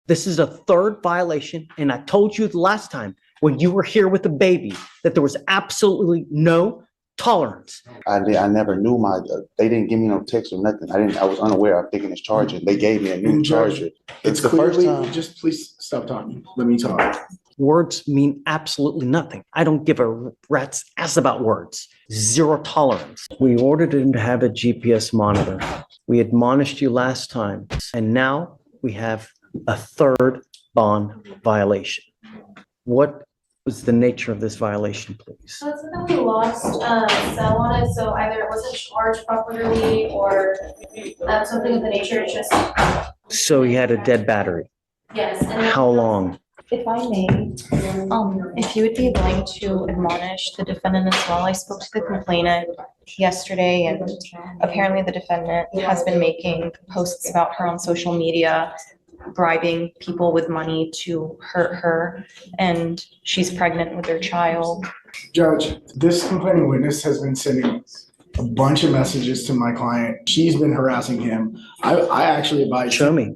This is a third violation, and I told you the last time when you were here with the baby that there was absolutely no tolerance. I never knew they didn't give me no text or nothing. I was unaware of taking this charger. They gave me a new charger. It's the first time. Just please stop talking. Let me talk. Words mean absolutely nothing. I don't give a rat's ass about words. Zero tolerance. We ordered him to have a GPS monitor. We admonished you last time, and now we have a third bond violation. What was the nature of this violation, please? So it's that we lost cell on it, so either it wasn't charged properly or something of the nature. It's just. So he had a dead battery. Yes. And how long? If I may, if you would be willing to admonish the defendant as well. I spoke to the complainant yesterday, and apparently the defendant has been making posts about her on social media, bribing people with money to hurt her, and she's pregnant with their child. Judge, this complaining witness has been sending a bunch of messages to my client. She's been harassing him. I actually advise. Show me.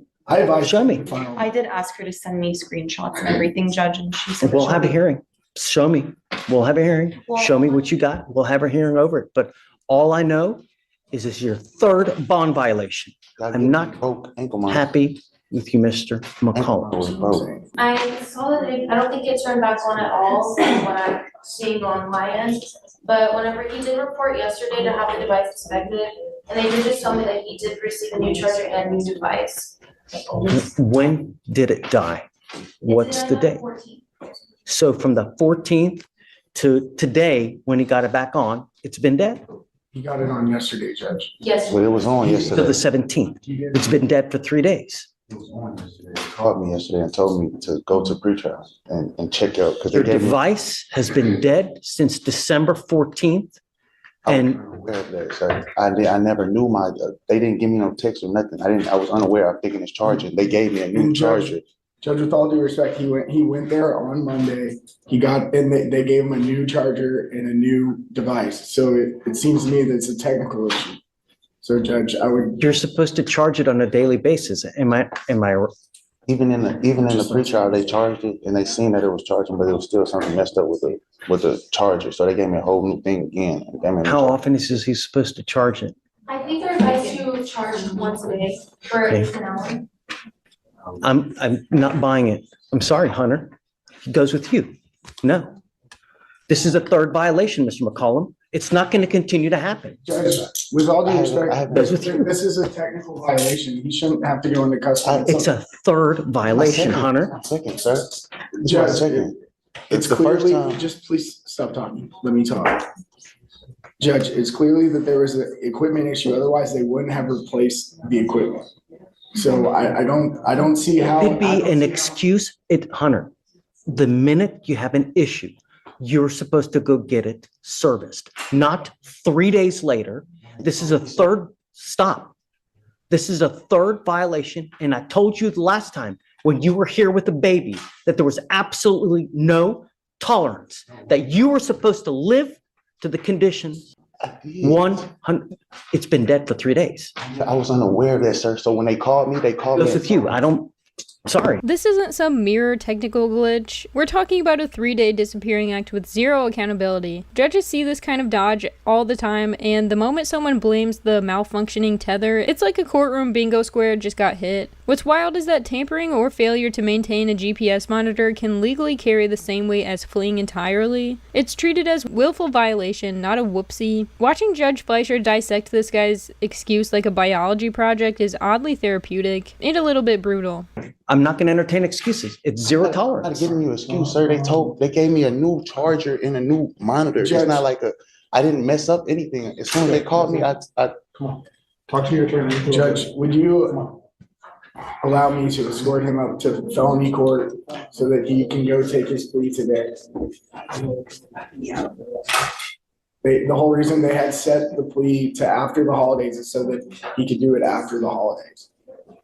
Show me. I did ask her to send me screenshots and everything, Judge, and she said we'll have a hearing. Show me. We'll have a hearing. Show me what you got. We'll have a hearing over it. But all I know is this is your third bond violation. I'm not happy with you, Mr. McCollum. I saw that I don't think it turned back on at all from what I'm seeing on my end. But whenever he did report yesterday to have the device inspected, and they did just tell me that he did receive a new charger and a new device. When did it die? What's the date? So from the 14th to today, when he got it back on, it's been dead? He got it on yesterday, Judge. Yes. Well, it was on yesterday. So the 17th. It's been dead for 3 days. He called me yesterday and told me to go to pretrial and check out. Your device has been dead since December 14th. And I never knew they didn't give me no text or nothing. I was unaware of taking this charger. They gave me a new charger. Judge, with all due respect, he went there on Monday. They gave him a new charger and a new device. So it seems to me that it's a technical issue. So Judge, you're supposed to charge it on a daily basis. Am I Even in the pretrial, they charged it and they seen that it was charging, but it was still something messed up with the charger. So they gave me a whole new thing again. How often is he supposed to charge it? I think they're advised to charge once a day for at least an hour. I'm not buying it. I'm sorry, Hunter. It goes with you. No. This is a third violation, Mr. McCollum. It's not going to continue to happen. Judge, with all due respect, this is a technical violation. He shouldn't have to go into custody. It's a third violation, Hunter. Second, sir. Judge, it's clearly, just please stop talking. Let me talk. Judge, it's clearly that there was an equipment issue. Otherwise, they wouldn't have replaced the equipment. So I don't see how. It'd be an excuse. Hunter, the minute you have an issue, you're supposed to go get it serviced, not 3 days later. This is a third stop. This is a third violation. And I told you the last time when you were here with the baby that there was absolutely no tolerance, that you were supposed to live to the conditions. 100. It's been dead for 3 days. I was unaware of that, sir. So when they called me, Goes with you. Sorry. This isn't some mirror technical glitch. We're talking about a 3-day disappearing act with zero accountability. Judges see this kind of dodge all the time, and the moment someone blames the malfunctioning tether, it's like a courtroom bingo square just got hit. What's wild is that tampering or failure to maintain a GPS monitor can legally carry the same weight as fleeing entirely. It's treated as willful violation, not a whoopsie. Watching Judge Fleischer dissect this guy's excuse like a biology project is oddly therapeutic and a little bit brutal. I'm not going to entertain excuses. It's zero tolerance. I'm not giving you an excuse, sir. They gave me a new charger and a new monitor. Judge, it's not like I didn't mess up anything. As soon as they called me, I come on. Talk to your attorney. Judge, would you allow me to escort him up to felony court so that he can go take his plea today? The whole reason they had set the plea to after the holidays is so that he could do it after the holidays.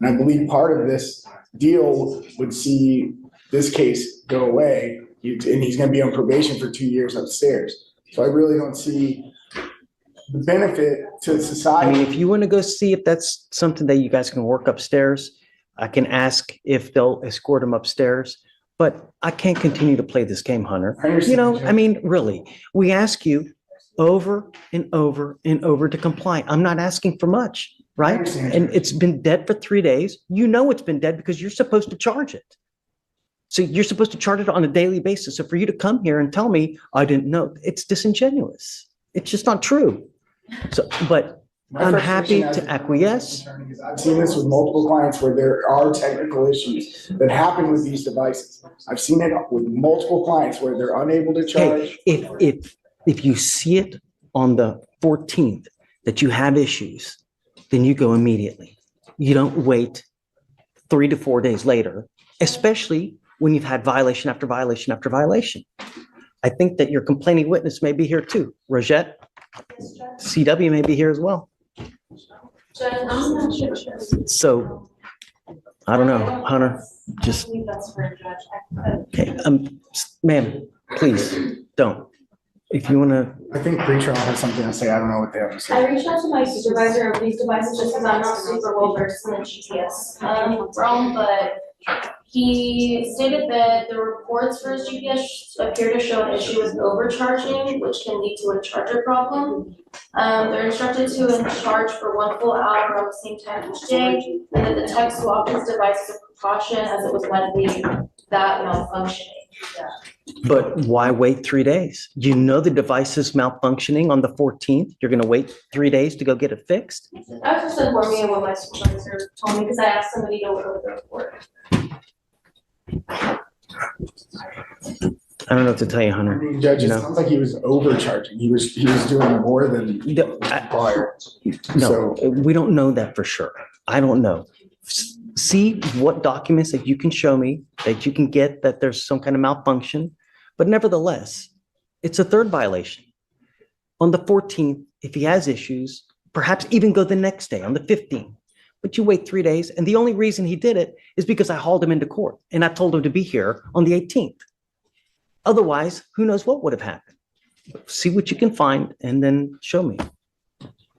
And I believe part of this deal would see this case go away, and he's going to be on probation for 2 years upstairs. So I really don't see the benefit to society. I mean, if you want to go see if that's something that you guys can work upstairs, I can ask if they'll escort him upstairs, but I can't continue to play this game, Hunter. I understand, You know, Judge. I mean, really, we ask you over and over and over to comply. I'm not asking for much, I right? understand, And Judge. it's been dead for 3 days. You know it's been dead because you're supposed to charge it. So you're supposed to charge it on a daily basis. So for you to come here and tell me I didn't know, it's disingenuous. It's just not true. So, but My I'm frustration happy as to a acquiesce. attorney is I've seen this with multiple clients where there are technical issues that happen with these devices. I've seen it with multiple clients where they're unable to charge. Hey, if you see it on the 14th that you have issues, then you go immediately. You don't wait 3 to 4 days later, especially when you've had violation after violation after violation. I think that your complaining witness may be here too. Rosette, CW may be here as well. Judge, I'm not sure. So, I don't know, Hunter, just, I believe that's for a judge. okay, ma'am, please, don't. If you want to, I think pretrial has something to say. I don't know what they have to I say. reached out to my supervisor of these devices just because I'm not super well versed in the GPS realm, but he stated that the reports for his GPS appear to show an issue with overcharging, which can lead to a charger problem. They're instructed to charge for 1 full hour on the same time each day, and that the tech swapped his device as a precaution as it was likely that malfunctioning. but why wait 3 days? You know the device is malfunctioning on the 14th. You're going to wait 3 days to go get it fixed? I was just informing of what my supervisor told me because I asked somebody to look over the report. I don't know what to tell you, I Hunter. mean, Judge, it You know. sounds like he was overcharging. He was doing more than required. No, So we don't know that for sure. I don't know. See what documents that you can show me, that you can get that there's some kind of malfunction. But nevertheless, it's a third violation. On the 14th, if he has issues, perhaps even go the next day on the 15th. But you wait 3 days. And the only reason he did it is because I hauled him into court and I told him to be here on the 18th. Otherwise, who knows what would have happened? See what you can find and then show me.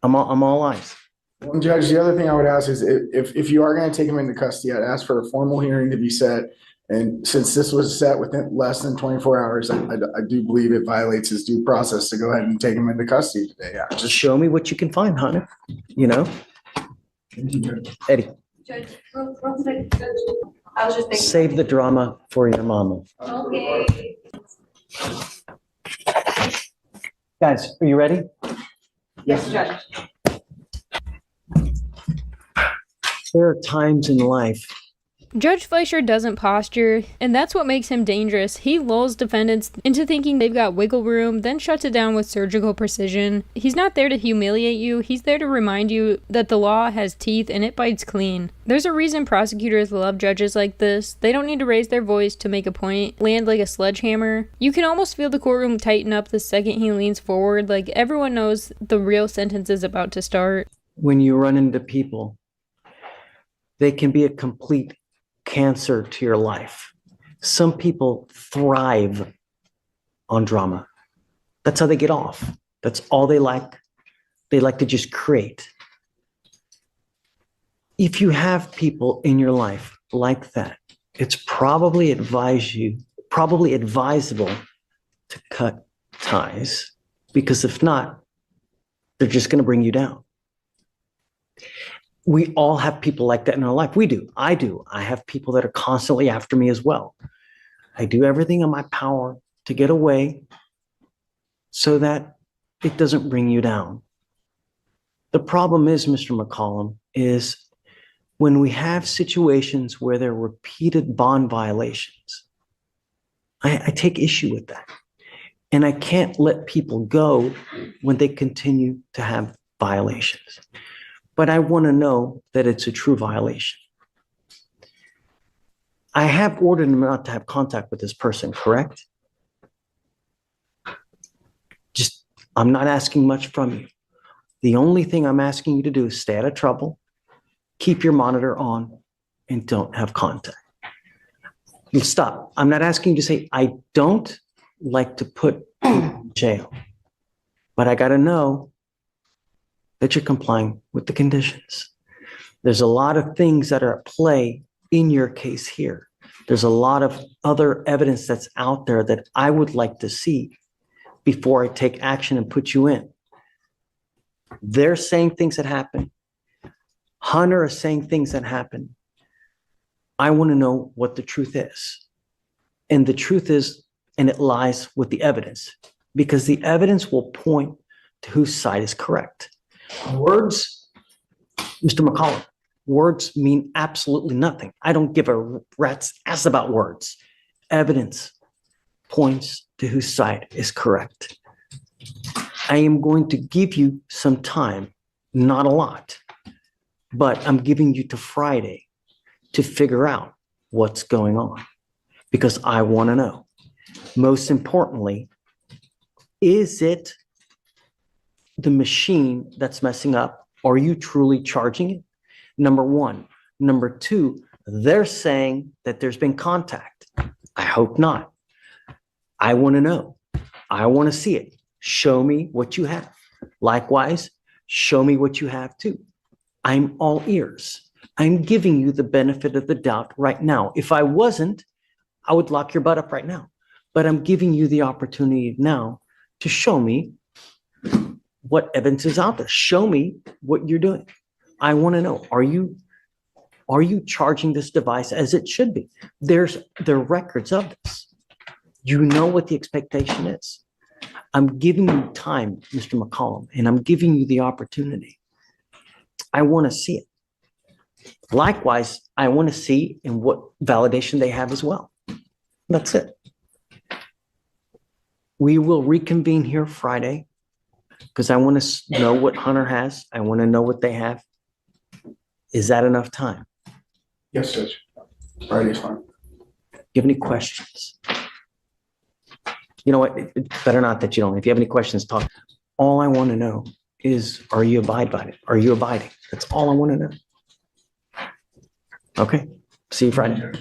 I'm all eyes. Well, Judge, the other thing I would ask is if you are going to take him into custody, I'd ask for a formal hearing to be set. And since this was set within less than 24 hours, I do believe it violates his due process to go ahead and take him into custody today. Yeah, Just show me what you can find, Hunter. You know, Eddie, Judge, real quick, Judge, I was just thinking. save the drama for your mama. Okay. Guys, are you ready? Yes, Judge. There are times in life. Judge Fleischer doesn't posture, and that's what makes him dangerous. He lulls defendants into thinking they've got wiggle room, then shuts it down with surgical precision. He's not there to humiliate you, he's there to remind you that the law has teeth and it bites clean. There's a reason prosecutors love judges like this. They don't need to raise their voice to make a point, land like a sledgehammer. You can almost feel the courtroom tighten up the second he leans forward, like everyone knows the real sentence is about to start. When you run into people, they can be a complete cancer to your life. Some people thrive on drama. That's how they get off. That's all they like. They like to just create. If you have people in your life like that, it's probably advisable to cut ties, because if not, they're just going to bring you down. We all have people like that in our life. We do. I do. I have people that are constantly after me as well. I do everything in my power to get away so that it doesn't bring you down. The problem is, Mr. McCollum, is when we have situations where there are repeated bond violations, I take issue with that. And I can't let people go when they continue to have violations. But I want to know that it's a true violation. I have ordered him not to have contact with this person, correct? Just, I'm not asking much from you. The only thing I'm asking you to do is stay out of trouble, keep your monitor on, and don't have contact. You stop. I'm not asking you to say, I don't like to put people in jail, but I got to know that you're complying with the conditions. There's a lot of things that are at play in your case here. There's a lot of other evidence that's out there that I would like to see before I take action and put you in. They're saying things that happen. Hunter is saying things that happen. I want to know what the truth is. And the truth is, and it lies with the evidence, because the evidence will point to whose side is correct. Words, Mr. McCollum, words mean absolutely nothing. I don't give a rat's ass about words. Evidence points to whose side is correct. I am going to give you some time, not a lot, but I'm giving you to Friday to figure out what's going on, because I want to know. Most importantly, is it the machine that's messing up? Are you truly charging it? Number one. Number two, they're saying that there's been contact. I hope not. I want to know. I want to see it. Show me what you have. Likewise, show me what you have too. I'm all ears. I'm giving you the benefit of the doubt right now. If I wasn't, I would lock your butt up right now. But I'm giving you the opportunity now to show me what evidence is out there. Show me what you're doing. I want to know, are you charging this device as it should be? There are records of this. You know what the expectation is. I'm giving you time, Mr. McCollum, and I'm giving you the opportunity. I want to see it. Likewise, I want to see in what validation they have as well. That's it. We will reconvene here Friday because I want to know what Hunter has. I want to know what they have. Is that enough time? Yes, Judge. Friday's fine. Do you have any questions? You know what? It's better not that you don't. If you have any questions, talk. All I want to know is, are you abide by it? Are you abiding? That's all I want to know. Okay. See you Friday.